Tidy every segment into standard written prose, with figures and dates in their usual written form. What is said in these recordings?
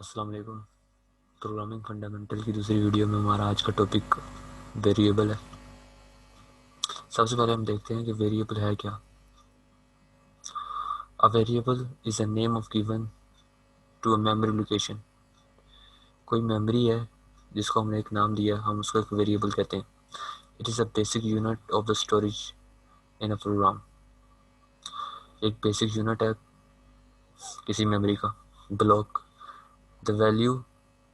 अस्सलाम वालेकुम। Programming fundamental की दूसरी वीडियो में हमारा आज का टॉपिक वेरिएबल है। सबसे पहले हम देखते हैं कि वेरिएबल है क्या। A variable is a name of given to a memory location. कोई मेमोरी है जिसको हमने एक नाम दिया, हम उसको एक वेरिएबल कहते हैं। It is a basic unit of the storage in a program. एक बेसिक यूनिट है किसी मेमोरी का, block. The value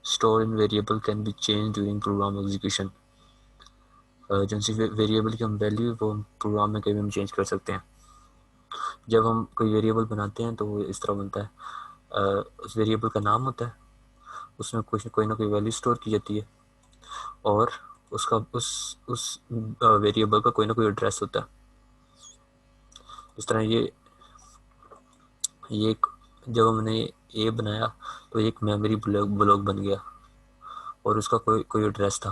store in variable can be change during program execution. जो सी वेरिएबल की हम वैल्यू वो हम प्रोग्राम में कभी हम चेंज कर सकते हैं। जब हम कोई वेरिएबल बनाते हैं तो वो इस तरह बनता है। उस वेरिएबल का नाम होता है, उसमें कुछ कोई ना कोई वैल्यू स्टोर की जाती है, और उसका उस वेरिएबल का कोई ना कोई एड्रेस होता है। इस तरह ये एक, जब हमने ए बनाया तो एक मेमोरी ब्लॉक बन गया और उसका कोई कोई एड्रेस था,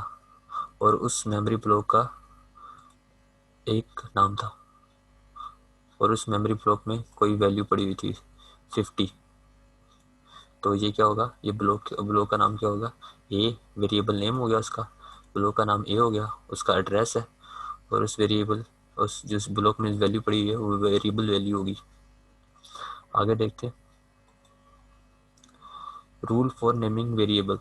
और उस मेमोरी ब्लॉक का एक नाम था, और उस मेमोरी ब्लॉक में कोई वैल्यू पड़ी हुई थी 50। तो ये क्या होगा, ये ब्लॉक का नाम क्या होगा, ए वेरिएबल नेम हो गया उसका, ब्लॉक का नाम ए हो गया, उसका एड्रेस है, और उस वेरिएबल उस जिस ब्लॉक में वैल्यू पड़ी हुई है वो वेरिएबल वैल्यू होगी। आगे देखते हैं। Rule for naming variable.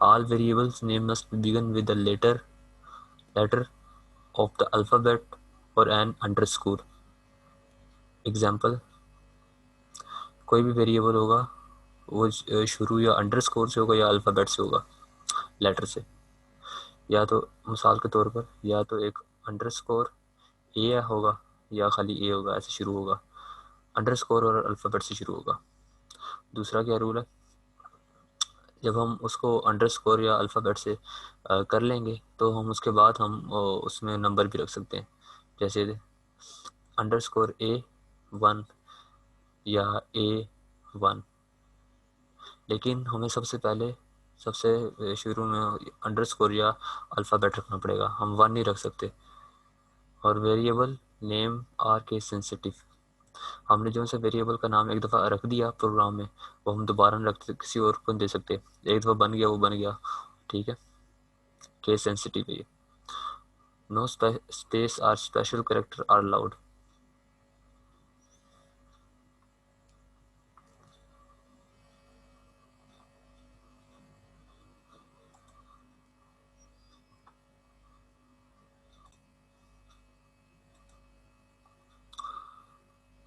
All variables name must begin with the letter of the alphabet और एन अंडरस्कोर। एग्जाम्पल, कोई भी वेरिएबल होगा वो शुरू या अंडरस्कोर से होगा या अल्फ़ाबेट से होगा, लेटर से। या तो मिसाल के तौर पर या तो एक अंडरस्कोर ए होगा या खाली ए होगा, ऐसे शुरू होगा, अंडरस्कोर और अल्फ़ाबेट से शुरू होगा। दूसरा क्या रूल है, जब हम उसको अंडरस्कोर या अल्फ़ाबेट से कर लेंगे तो हम उसके बाद हम उसमें नंबर भी रख सकते हैं, जैसे अंडरस्कोर A1 या A1। लेकिन हमें सबसे शुरू में अंडरस्कोर या अल्फ़ाबेट रखना पड़ेगा, हम 1 नहीं रख सकते। और variable name are case sensitive. हमने जो सा वेरिएबल का नाम एक दफ़ा रख दिया प्रोग्राम में, वो हम दोबारा नहीं रख किसी और को नहीं दे सकते। एक दफ़ा बन गया वो बन गया, ठीक है, केस सेंसिटिव है ये। No space or special character are allowed.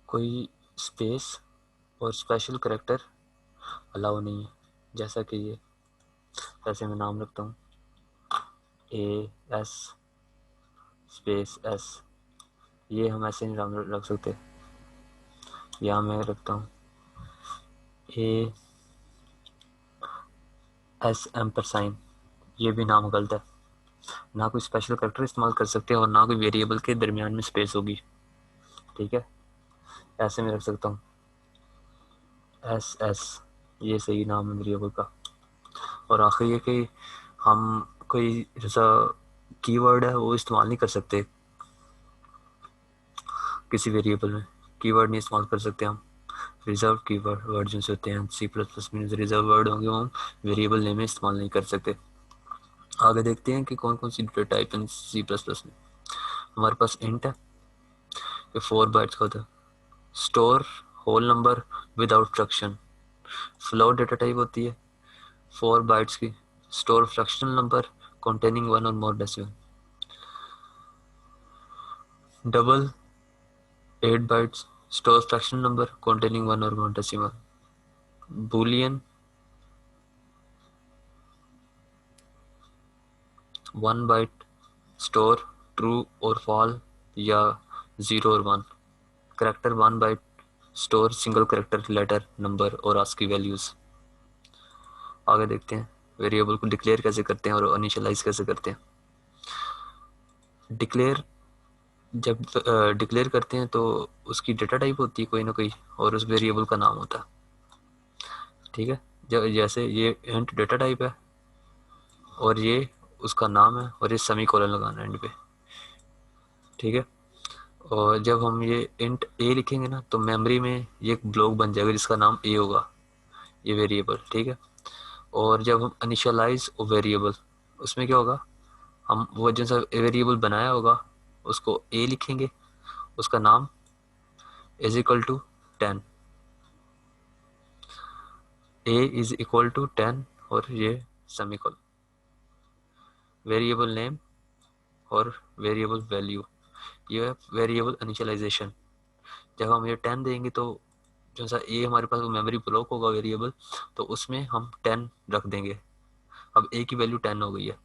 कोई स्पेस और स्पेशल करेक्टर अलाउ नहीं है, जैसा कि ये, जैसे मैं नाम रखता हूँ AS स्पेस S, ये हम ऐसे नहीं नाम रख सकते। या मैं रखता हूँ AS %, ये भी नाम गलत है। ना कोई स्पेशल करेक्टर इस्तेमाल कर सकते हैं और ना कोई वेरिएबल के दरमियान में स्पेस होगी, ठीक है, ऐसे मैं रख सकता हूँ SS, ये सही नाम है वेरिएबल का। और आखिर ये कि हम कोई जैसा कीवर्ड है वो इस्तेमाल नहीं कर सकते किसी वेरिएबल में, कीवर्ड नहीं इस्तेमाल कर सकते हम। रिजर्व कीवर्ड वर्ड जो होते हैं C++ में रिजर्व वर्ड होंगे, वो हम वेरिएबल नेम में इस्तेमाल नहीं कर सकते। आगे देखते हैं कि कौन कौन सी डेटा टाइप है C++ में। हमारे पास इंट है, ये 4 बाइट्स का होता है। Store whole number without fraction, float data type होती है 4 बाइट्स की। Store fractional number containing 1 or more decimal। Double 8 bytes, store fractional number containing 1 or more decimal। Boolean 1 byte, store true और false या 0 और 1। Character 1 byte, store single character letter number और ASCII values. आगे देखते हैं variable को declare कैसे करते हैं और इनिशियलाइज कैसे करते हैं। डिक्लेयर, जब डिक्लेयर करते हैं तो उसकी डेटा टाइप होती है कोई ना कोई, और उस वेरिएबल का नाम होता है, ठीक है। जैसे ये इंट डेटा टाइप है और ये उसका नाम है और ये सेमी कोलन लगाना है एंड पे, ठीक है। और जब हम ये इंट ए लिखेंगे ना तो मेमोरी में ये एक ब्लॉक बन जाएगा जिसका नाम ए होगा। ये वेरिएबल, ठीक है। और जब हम इनिशियलाइज वेरिएबल, उसमें क्या होगा, हम वो जैसा वेरिएबल बनाया होगा उसको ए लिखेंगे, उसका नाम is equal to 10, A is equal to 10, और ये सेमीकोलन, वेरिएबल नेम और वेरिएबल वैल्यू, ये है वेरिएबल इनिशियलाइजेशन। जब हम ये 10 देंगे तो जैसा ए हमारे पास मेमोरी ब्लॉक होगा वेरिएबल, तो उसमें हम 10 रख देंगे। अब ए की वैल्यू 10 हो गई है।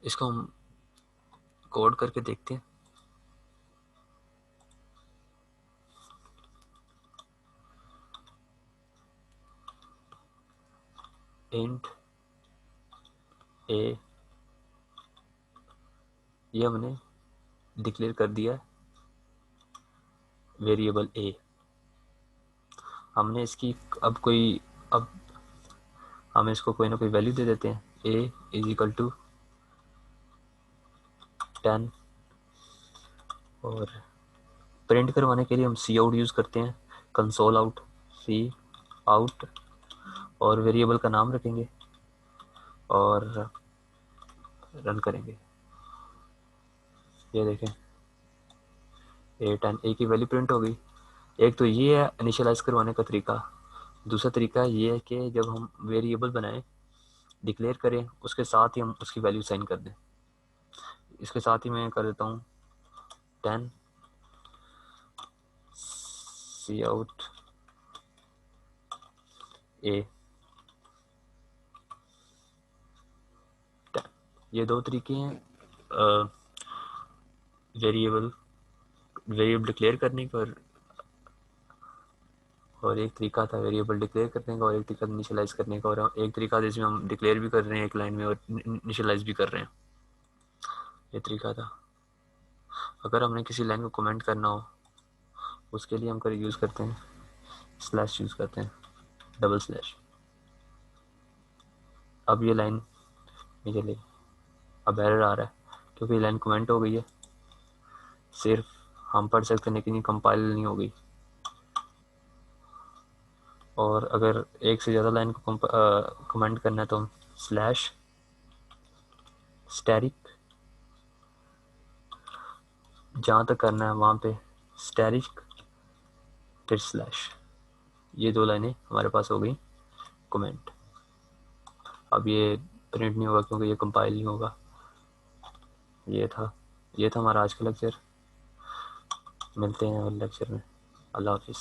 इसको हम कोड करके देखते हैं। इंट ए, ये हमने डिक्लेयर कर दिया वेरिएबल ए। हमने इसकी अब हम इसको कोई ना कोई वैल्यू दे देते हैं। ए इज इक्वल टू 10, और प्रिंट करवाने के लिए हम सी आउट यूज़ करते हैं, कंसोल आउट, सी आउट, और वेरिएबल का नाम रखेंगे और रन करेंगे। ये देखें A10, ए की वैल्यू प्रिंट हो गई। एक तो ये है इनिशियलाइज करवाने का तरीका। दूसरा तरीका ये है कि जब हम वेरिएबल बनाएं, डिक्लेयर करें, उसके साथ ही हम उसकी वैल्यू साइन कर दें। इसके साथ ही मैं कर देता हूँ 10 सी आउट ए 10। ये दो तरीके हैं वेरिएबल डिक्लेयर करने का, और एक तरीका था वेरिएबल डिक्लेयर करने का, और एक तरीका इनिशियलाइज करने का, और एक तरीका जिसमें हम डिक्लेयर भी कर रहे हैं एक लाइन में और इनिशियलाइज भी कर रहे हैं। ये तरीका था। अगर हमने किसी लाइन को कमेंट करना हो, उसके लिए हम कर यूज़ करते हैं स्लैश, यूज़ करते हैं डबल स्लैश। अब ये लाइन नहीं चलेगी, अब एरर आ रहा है क्योंकि ये लाइन कमेंट हो गई है। सिर्फ हम पढ़ सकते हैं लेकिन ये कंपाइल नहीं हो गई। और अगर एक से ज़्यादा लाइन को कमेंट करना है तो हम स्लैश स्टैटिक, जहाँ तक करना है वहाँ पे स्टैटिक फिर स्लैश, ये दो लाइनें हमारे पास हो गई कमेंट। अब ये प्रिंट नहीं होगा क्योंकि ये कंपाइल नहीं होगा। ये था हमारा आज का लेक्चर। मिलते हैं अगले लेक्चर में। अल्लाह हाफिज़।